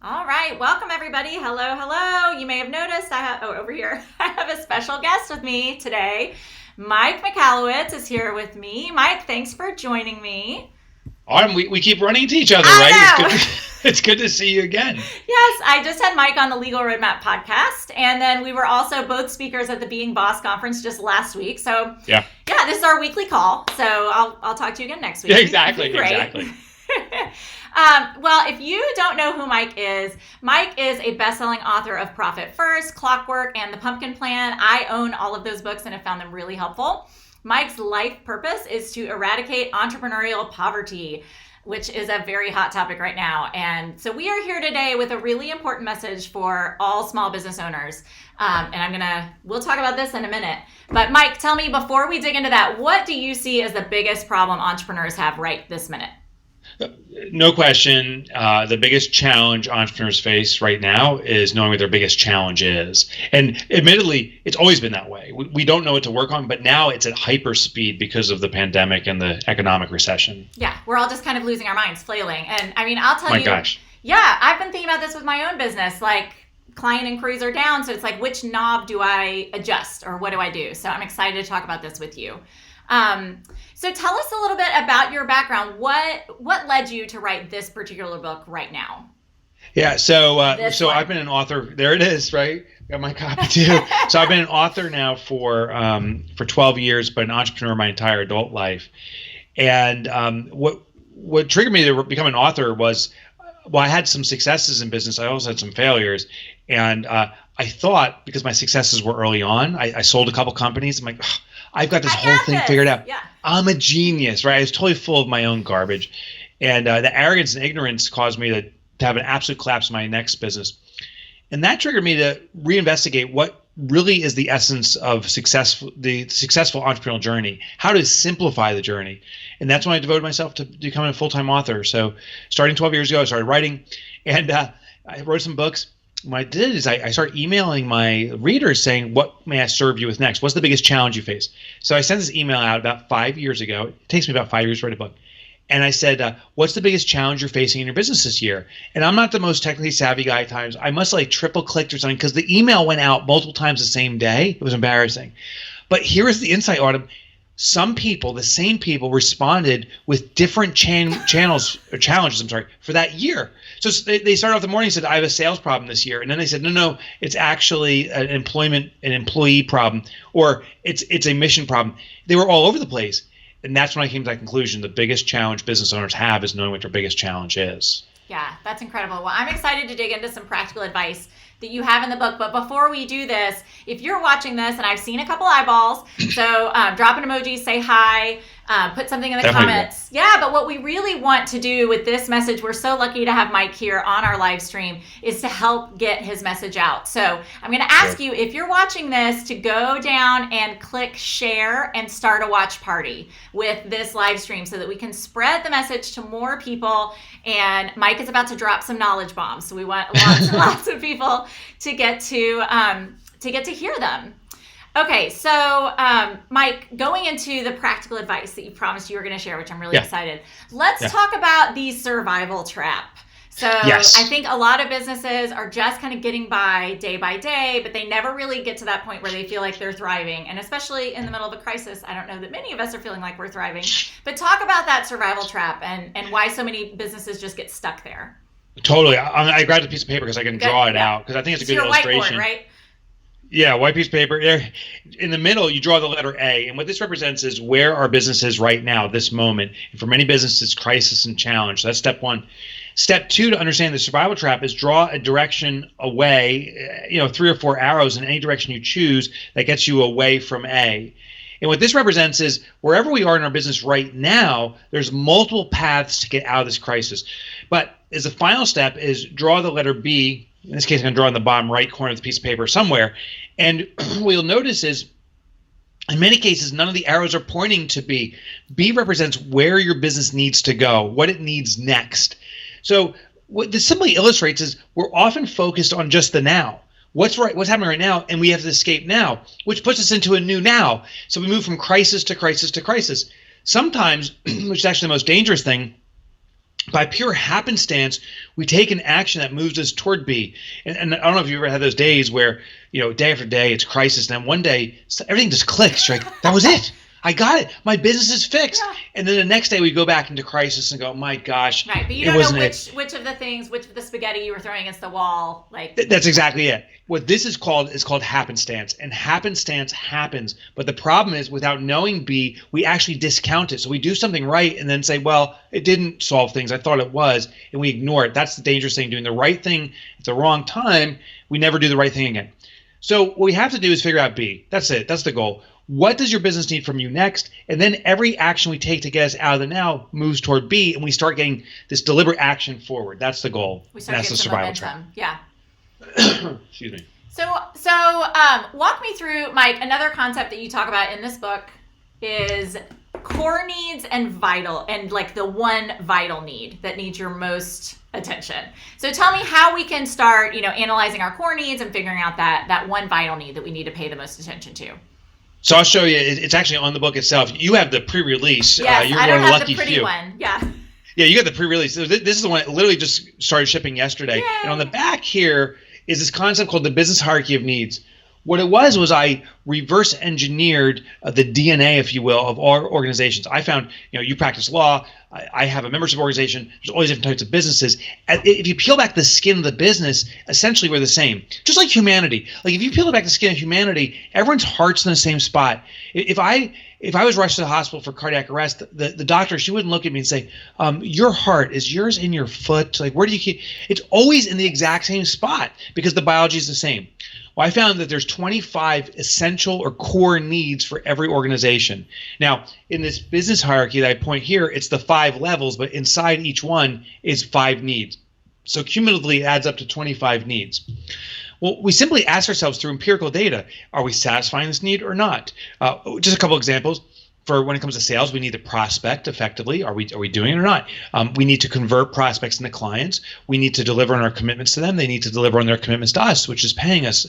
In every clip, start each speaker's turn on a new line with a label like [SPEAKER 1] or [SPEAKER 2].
[SPEAKER 1] All right, welcome everybody. Hello, hello. You may have noticed over here, I have a special guest with me today. Mike Michalowicz is here with me. Mike, thanks for joining me.
[SPEAKER 2] We keep running into each other, right?
[SPEAKER 1] I know.
[SPEAKER 2] It's good to see you again.
[SPEAKER 1] Yes, I just had Mike on the Legal Roadmap podcast, and then we were also both speakers at the Being Boss conference just last week. So
[SPEAKER 2] Yeah,
[SPEAKER 1] this is our weekly call. So I'll talk to you again next week.
[SPEAKER 2] yeah, exactly,
[SPEAKER 1] Great.
[SPEAKER 2] exactly.
[SPEAKER 1] Well, if you don't know who Mike is a best-selling author of Profit First, Clockwork, and The Pumpkin Plan. I own all of those books and have found them really helpful. Mike's life purpose is to eradicate entrepreneurial poverty, which is a very hot topic right now. And so we are here today with a really important message for all small business owners. And we'll talk about this in a minute. But Mike, tell me, before we dig into that, what do you see as the biggest problem entrepreneurs have right this minute?
[SPEAKER 2] No question. The biggest challenge entrepreneurs face right now is knowing what their biggest challenge is. And admittedly, it's always been that way. We don't know what to work on, but now it's at hyper speed because of the pandemic and the economic recession.
[SPEAKER 1] Yeah, we're all just kind of losing our minds, flailing. And I mean, I'll tell you.
[SPEAKER 2] My gosh.
[SPEAKER 1] Yeah, I've been thinking about this with my own business. Like, client inquiries are down. So it's like, which knob do I adjust or what do I do? So I'm excited to talk about this with you. So tell us a little bit about your background. What led you to write this particular book right now?
[SPEAKER 2] Yeah, so I've been an author. There it is, right? Got my copy too. So I've been an author now for 12 years, but an entrepreneur my entire adult life. And what triggered me to become an author was, well, I had some successes in business. I also had some failures, and I thought because my successes were early on, I sold a couple companies. I'm like, I've got this whole thing figured out.
[SPEAKER 1] Yeah.
[SPEAKER 2] I'm a genius, right? I was totally full of my own garbage. And the arrogance and ignorance caused me to have an absolute collapse in my next business. And that triggered me to reinvestigate what really is the essence of the successful entrepreneurial journey, how to simplify the journey. And that's when I devoted myself to becoming a full-time author. So starting 12 years ago, I started writing, and I wrote some books. What I did is I started emailing my readers saying, what may I serve you with next? What's the biggest challenge you face? So I sent this email out about 5 years ago. It takes me about 5 years to write a book. And I said, what's the biggest challenge you're facing in your business this year? And I'm not the most technically savvy guy at times. I must triple clicked or something because the email went out multiple times the same day. It was embarrassing. But here is the insight, Autumn. Some people, the same people, responded with different channels or challenges, for that year. So they started off the morning and said, I have a sales problem this year. And then they said, no, it's actually an employee problem, or it's a mission problem. They were all over the place. And that's when I came to that conclusion. The biggest challenge business owners have is knowing what their biggest challenge is.
[SPEAKER 1] Yeah, that's incredible. Well, I'm excited to dig into some practical advice that you have in the book. But before we do this, if you're watching this, and I've seen a couple eyeballs, so drop an emoji, say hi, put something in the comments. Yeah, but what we really want to do with this message, we're so lucky to have Mike here on our live stream, is to help get his message out. So I'm going to ask you, if you're watching this, to go down and click share and start a watch party with this live stream so that we can spread the message to more people. And Mike is about to drop some knowledge bombs, so we want lots and lots of people to get to hear them. Okay, so Mike, going into the practical advice that you promised you were going to share, which I'm really excited. Let's talk about the survival trap. So I think a lot of businesses are just kind of getting by day, but they never really get to that point where they feel like they're thriving. And especially in the middle of a crisis, I don't know that many of us are feeling like we're thriving. But talk about that survival trap and why so many businesses just get stuck there.
[SPEAKER 2] Totally. I grabbed a piece of paper because I can draw it out, because I think it's a good illustration.
[SPEAKER 1] Whiteboard, right?
[SPEAKER 2] Yeah, white piece of paper. In the middle, you draw the letter A. And what this represents is where our business is right now, this moment. And for many businesses, it's crisis and challenge. So that's step one. Step two, to understand the survival trap, is draw a direction away, 3 or 4 arrows in any direction you choose that gets you away from A. And what this represents is wherever we are in our business right now, there's multiple paths to get out of this crisis. But as a final step is draw the letter B. In this case, I'm going to draw in the bottom right corner of the piece of paper somewhere. And what you'll notice is, in many cases, none of the arrows are pointing to B. B represents where your business needs to go, what it needs next. So what this simply illustrates is we're often focused on just the now. What's happening right now, and we have to escape now, which puts us into a new now. So we move from crisis to crisis to crisis. Sometimes, which is actually the most dangerous thing, by pure happenstance, we take an action that moves us toward B. And I don't know if you ever had those days where, day after day, it's crisis. And then one day, everything just clicks. You're like, that was it. I got it. My business is fixed. Yeah. And then the next day we go back into crisis and go, my gosh.
[SPEAKER 1] Right, but you don't know which of the spaghetti you were throwing against the wall.
[SPEAKER 2] That's exactly it. What this is called happenstance. And happenstance happens. But the problem is, without knowing B, we actually discount it. So we do something right and then say, well, it didn't solve things. I thought it was. And we ignore it. That's the dangerous thing. Doing the right thing at the wrong time, we never do the right thing again. So what we have to do is figure out B. That's it. That's the goal. What does your business need from you next? And then every action we take to get us out of the now moves toward B, and we start getting this deliberate action forward. That's the goal. That's the survival track.
[SPEAKER 1] Yeah.
[SPEAKER 2] Excuse me.
[SPEAKER 1] So walk me through, Mike, another concept that you talk about in this book is core needs and vital, and the one vital need that needs your most attention. So tell me how we can start, analyzing our core needs and figuring out that one vital need that we need to pay the most attention to.
[SPEAKER 2] So I'll show you. It's actually on the book itself. You have the pre-release.
[SPEAKER 1] Yes,
[SPEAKER 2] you're
[SPEAKER 1] I don't
[SPEAKER 2] one of the
[SPEAKER 1] have
[SPEAKER 2] lucky
[SPEAKER 1] the pretty
[SPEAKER 2] few.
[SPEAKER 1] one. Yeah.
[SPEAKER 2] Yeah, you got the pre-release. So this is the one that literally just started shipping yesterday.
[SPEAKER 1] Yay.
[SPEAKER 2] And on the back here is this concept called the business hierarchy of needs. What it was I reverse engineered the DNA, if you will, of all organizations. I found, you practice law. I have a membership organization. There's all these different types of businesses. If you peel back the skin of the business, essentially we're the same. Just like humanity. If you peel back the skin of humanity, everyone's heart's in the same spot. If I was rushed to the hospital for cardiac arrest, the doctor, she wouldn't look at me and say, your heart, is yours in your foot? Where do you keep? It's always in the exact same spot because the biology is the same. Well, I found that there's 25 essential or core needs for every organization. Now, in this business hierarchy that I point here, it's the 5 levels, but inside each one is 5 needs. So cumulatively, it adds up to 25 needs. Well, we simply ask ourselves through empirical data, are we satisfying this need or not? Just a couple examples. For when it comes to sales, we need to prospect effectively. Are we doing it or not? We need to convert prospects into clients. We need to deliver on our commitments to them. They need to deliver on their commitments to us, which is paying us.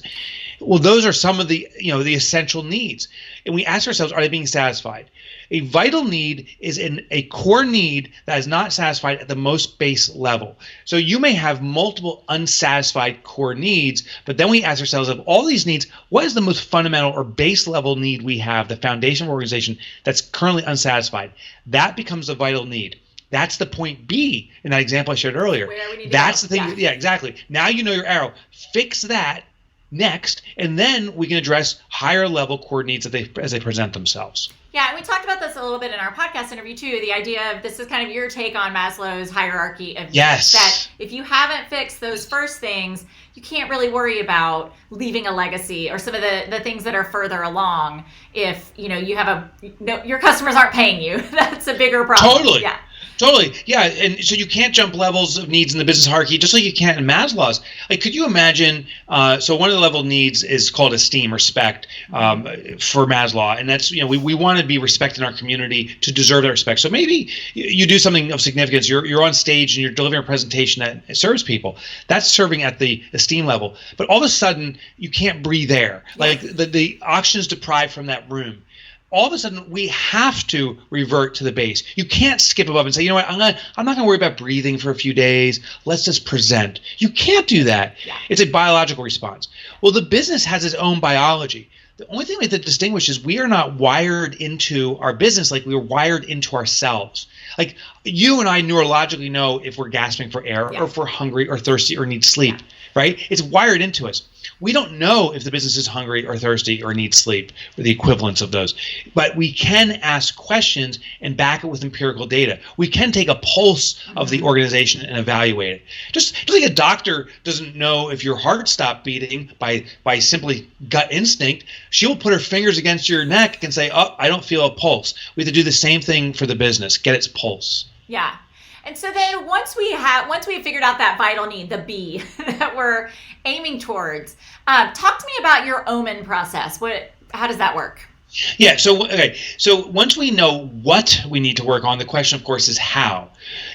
[SPEAKER 2] Well, those are some of the the essential needs, and we ask ourselves, are they being satisfied? A vital need is a core need that is not satisfied at the most base level. So you may have multiple unsatisfied core needs, but then we ask ourselves, of all these needs, what is the most fundamental or base level need we have, the foundation of organization that's currently unsatisfied? That becomes the vital need. That's the point B in that example I shared earlier.
[SPEAKER 1] Where we need to
[SPEAKER 2] That's
[SPEAKER 1] go.
[SPEAKER 2] the thing. Yeah, exactly. Now you know your arrow. Fix that next, and then we can address higher level core needs as they present themselves.
[SPEAKER 1] Yeah, and we talked about this a little bit in our podcast interview too. The idea of this is kind of your take on Maslow's hierarchy of needs, that if you haven't fixed those first things, you can't really worry about leaving a legacy or some of the things that are further along. If you have your customers aren't paying you, that's a bigger problem.
[SPEAKER 2] Totally.
[SPEAKER 1] Yeah.
[SPEAKER 2] Totally. Yeah. And so you can't jump levels of needs in the business hierarchy just like you can't in Maslow's. Could you imagine? So one of the level needs is called esteem, respect, for Maslow. And that's, we want to be respected in our community to deserve that respect. So maybe you do something of significance. You're on stage and you're delivering a presentation that serves people. That's serving at the esteem level. But all of a sudden, you can't breathe air. The oxygen is deprived from that room. All of a sudden, we have to revert to the base. You can't skip above and say, I'm not going to worry about breathing for a few days. Let's just present. You can't do that. Yeah. It's a biological response. Well, the business has its own biology. The only thing we have to distinguish is we are not wired into our business like we were wired into ourselves. You and I neurologically know if we're gasping for air or if we're hungry or thirsty or need sleep, right? It's wired into us. We don't know if the business is hungry or thirsty or needs sleep, or the equivalents of those. But we can ask questions and back it with empirical data. We can take a pulse of the organization and evaluate it. Just like a doctor doesn't know if your heart stopped beating by simply gut instinct, she will put her fingers against your neck and say, oh, I don't feel a pulse. We have to do the same thing for the business, get its pulse.
[SPEAKER 1] Yeah. And so then once we have figured out that vital need, the B that we're aiming towards, talk to me about your Omen process. How does that work?
[SPEAKER 2] Yeah. So once we know what we need to work on, the question, of course, is how.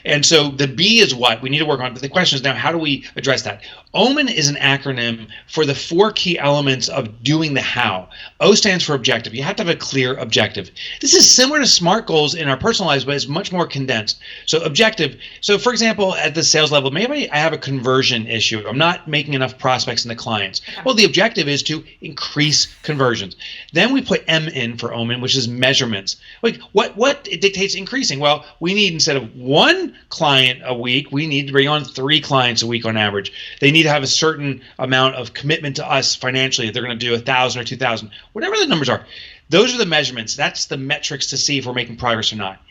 [SPEAKER 2] And so the B is what we need to work on. But the question is now, how do we address that? Omen is an acronym for the 4 key elements of doing the how. O stands for objective. You have to have a clear objective. This is similar to SMART goals in our personal lives, but it's much more condensed. So objective. So for example, at the sales level, maybe I have a conversion issue. I'm not making enough prospects in the clients. Well, the objective is to increase conversions. Then we put M in for Omen, which is measurements. Like what it dictates increasing? Well, we need, instead of 1 client a week, we need to bring on 3 clients a week on average. They need to have a certain amount of commitment to us financially. If they're going to do 1,000 or 2,000, whatever the numbers are. Those are the measurements. That's the metrics to see if we're making progress or not.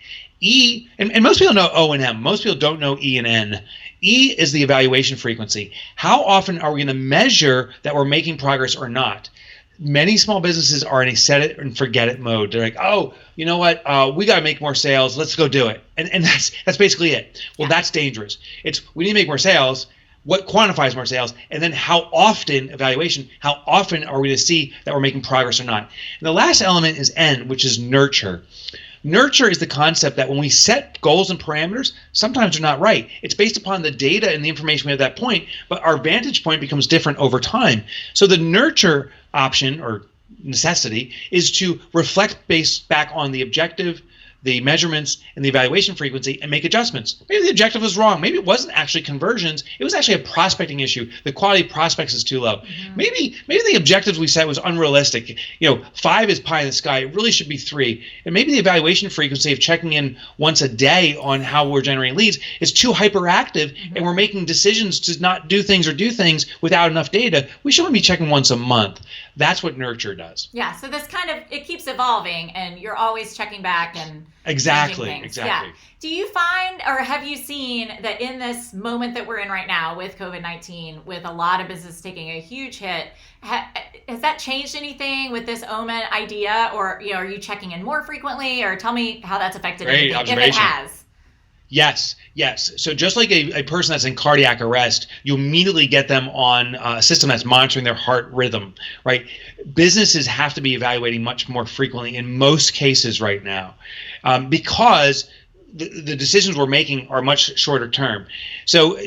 [SPEAKER 2] E, and most people know O and M. Most people don't know E and N. E is the evaluation frequency. How often are we going to measure that we're making progress or not? Many small businesses are in a set it and forget it mode. They're like, oh, you know what? We got to make more sales. Let's go do it. And that's basically it. Well, that's dangerous. We need to make more sales. What quantifies more sales? And then how often, evaluation, how often are we to see that we're making progress or not? And the last element is N, which is nurture. Nurture is the concept that when we set goals and parameters, sometimes they're not right. It's based upon the data and the information we have at that point, but our vantage point becomes different over time. So the nurture option or necessity is to reflect based back on the objective, the measurements, and the evaluation frequency and make adjustments. Maybe the objective was wrong. Maybe it wasn't actually conversions. It was actually a prospecting issue. The quality of prospects is too low. Mm-hmm. Maybe the objectives we set was unrealistic. 5 is pie in the sky. It really should be 3. And maybe the evaluation frequency of checking in once a day on how we're generating leads is too hyperactive, mm-hmm. and we're making decisions to not do things or do things without enough data. We should only be checking once a month. That's what nurture does.
[SPEAKER 1] Yeah, so this it keeps evolving, and you're always checking back and
[SPEAKER 2] Exactly.
[SPEAKER 1] Yeah. Do you find, or have you seen that in this moment that we're in right now with COVID-19, with a lot of businesses taking a huge hit, has that changed anything with this Omen idea, or are you checking in more frequently, or tell me how that's affected
[SPEAKER 2] Great
[SPEAKER 1] anything, if it has?
[SPEAKER 2] Yes. So just like a person that's in cardiac arrest, you immediately get them on a system that's monitoring their heart rhythm, right? Businesses have to be evaluating much more frequently in most cases right now, because the decisions we're making are much shorter term. So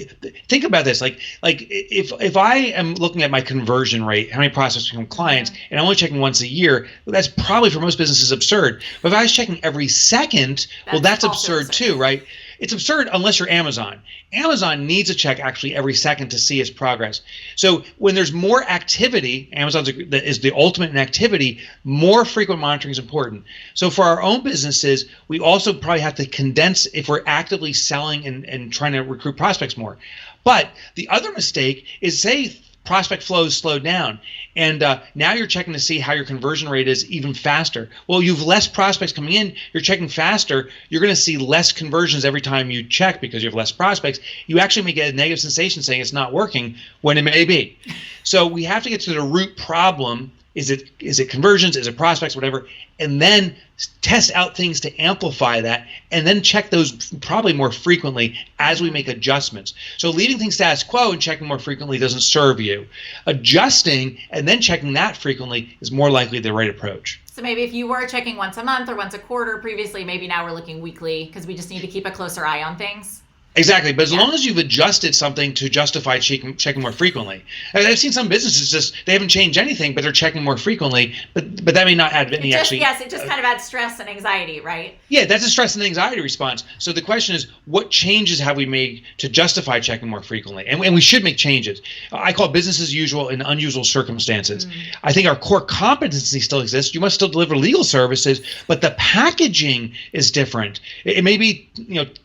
[SPEAKER 2] think about this, like if I am looking at my conversion rate, how many prospects become clients, and I'm only checking once a year, that's probably for most businesses absurd. But if I was checking every second, that's absurd too, right? It's absurd unless you're Amazon. Amazon needs a check actually every second to see its progress. So when there's more activity, Amazon is the ultimate in activity, more frequent monitoring is important. So for our own businesses, we also probably have to condense if we're actively selling and trying to recruit prospects more. But the other mistake is, say, prospect flows slowed down, and now you're checking to see how your conversion rate is even faster. Well, you have less prospects coming in, you're checking faster, you're going to see less conversions every time you check because you have less prospects. You actually may get a negative sensation saying it's not working when it may be. So we have to get to the root problem. Is it conversions? Is it prospects? Whatever. And then test out things to amplify that, and then check those probably more frequently as we make adjustments. So leaving things status quo and checking more frequently doesn't serve you. Adjusting and then checking that frequently is more likely the right approach.
[SPEAKER 1] So maybe if you were checking once a month or once a quarter previously, maybe now we're looking weekly because we just need to keep a closer eye on things.
[SPEAKER 2] Exactly, but as long as you've adjusted something to justify checking more frequently. I've seen some businesses they haven't changed anything, but they're checking more frequently, but that may not add any actually.
[SPEAKER 1] Yes, it just kind of adds stress and anxiety, right?
[SPEAKER 2] Yeah, that's a stress and anxiety response. So the question is, what changes have we made to justify checking more frequently? And we should make changes. I call business as usual in unusual circumstances. I think our core competency still exists. You must still deliver legal services, but the packaging is different. It may be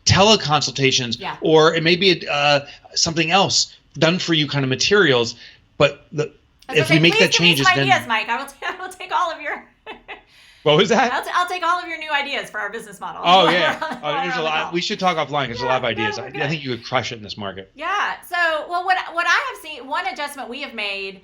[SPEAKER 2] teleconsultations. Yeah. Or it may be something else done for you kind of materials, but if we make that changes,
[SPEAKER 1] then ideas, Mike. I will take all of your.
[SPEAKER 2] What was that?
[SPEAKER 1] I'll take all of your new ideas for our business model.
[SPEAKER 2] Oh yeah, there's a lot. We should talk offline because there's a lot of ideas. I think you would crush it in this market.
[SPEAKER 1] Yeah. So, what I have seen, one adjustment we have made.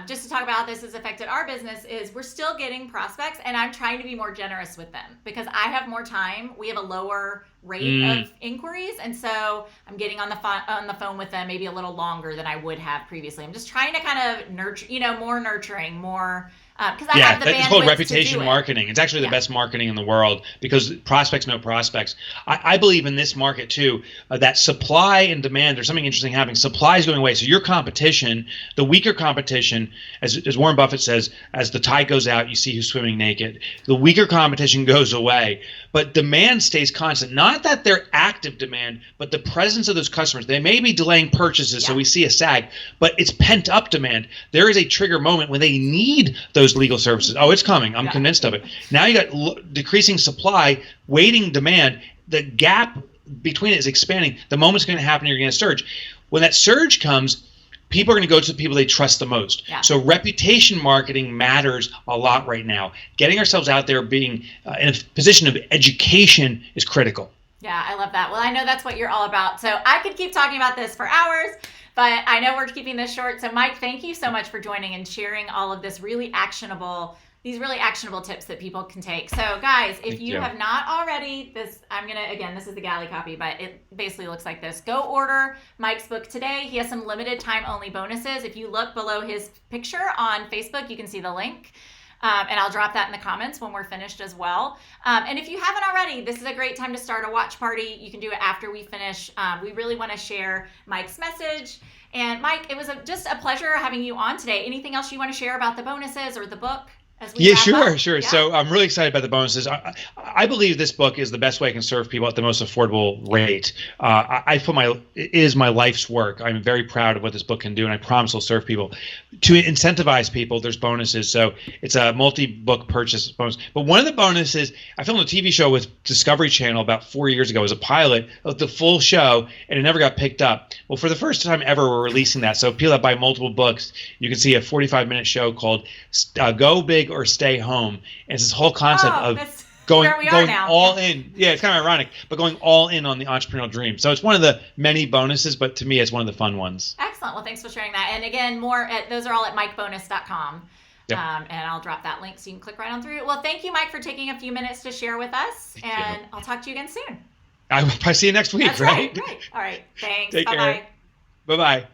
[SPEAKER 1] Just to talk about how this has affected our business is we're still getting prospects, and I'm trying to be more generous with them because I have more time. We have a lower rate of inquiries, and so I'm getting on the phone with them maybe a little longer than I would have previously. I'm just trying to kind of nurture, more nurturing, more because I have the bandwidth
[SPEAKER 2] it's called
[SPEAKER 1] to
[SPEAKER 2] reputation
[SPEAKER 1] do it.
[SPEAKER 2] marketing. It's actually the best marketing in the world because prospects know prospects. I believe in this market too, that supply and demand, there's something interesting happening. Supply is going away. So your competition, the weaker competition, as Warren Buffett says, as the tide goes out, you see who's swimming naked. The weaker competition goes away, but demand stays constant. Not that they're active demand, but the presence of those customers. They may be delaying purchases, so we see a sag, but it's pent up demand. There is a trigger moment when they need those legal services. Oh, it's coming. I'm convinced of it. Now you got decreasing supply, waiting demand. The gap between it is expanding. The moment's going to happen. You're going to surge. When that surge comes, people are going to go to the people they trust the most. So reputation marketing matters a lot right now. Getting ourselves out there, being in a position of education is critical.
[SPEAKER 1] Yeah, I love that. Well, I know that's what you're all about. So I could keep talking about this for hours, but I know we're keeping this short. So Mike, thank you so much for joining and sharing all of this these really actionable tips that people can take. So guys, if you have not already, this is the galley copy, but it basically looks like this. Go order Mike's book today. He has some limited time only bonuses. If you look below his picture on Facebook, you can see the link. And I'll drop that in the comments when we're finished as well. And if you haven't already, this is a great time to start a watch party. You can do it after we finish. We really want to share Mike's message. And Mike, it was just a pleasure having you on today. Anything else you want to share about the bonuses or the book?
[SPEAKER 2] Sure. Yeah. So I'm really excited about the bonuses. I believe this book is the best way I can serve people at the most affordable rate. It is my life's work. I'm very proud of what this book can do, and I promise I'll serve people. To incentivize people, there's bonuses. So it's a multi-book purchase bonus. But one of the bonuses, I filmed a TV show with Discovery Channel about 4 years ago as a pilot of the full show, and it never got picked up. Well, for the first time ever, we're releasing that. So people that buy multiple books, you can see a 45-minute show called Go Big or Stay Home. And it's this whole concept of going all in. Yeah, it's kind of ironic, but going all in on the entrepreneurial dream. So it's one of the many bonuses, but to me, it's one of the fun ones.
[SPEAKER 1] Excellent. Well, thanks for sharing that. And again, those are all at mikebonus.com. Yep. And I'll drop that link so you can click right on through. Well, thank you, Mike, for taking a few minutes to share with us. And I'll talk to you again soon.
[SPEAKER 2] I'll see you next week,
[SPEAKER 1] That's right? All right. Thanks.
[SPEAKER 2] Take
[SPEAKER 1] Bye-bye.
[SPEAKER 2] care. Bye-bye.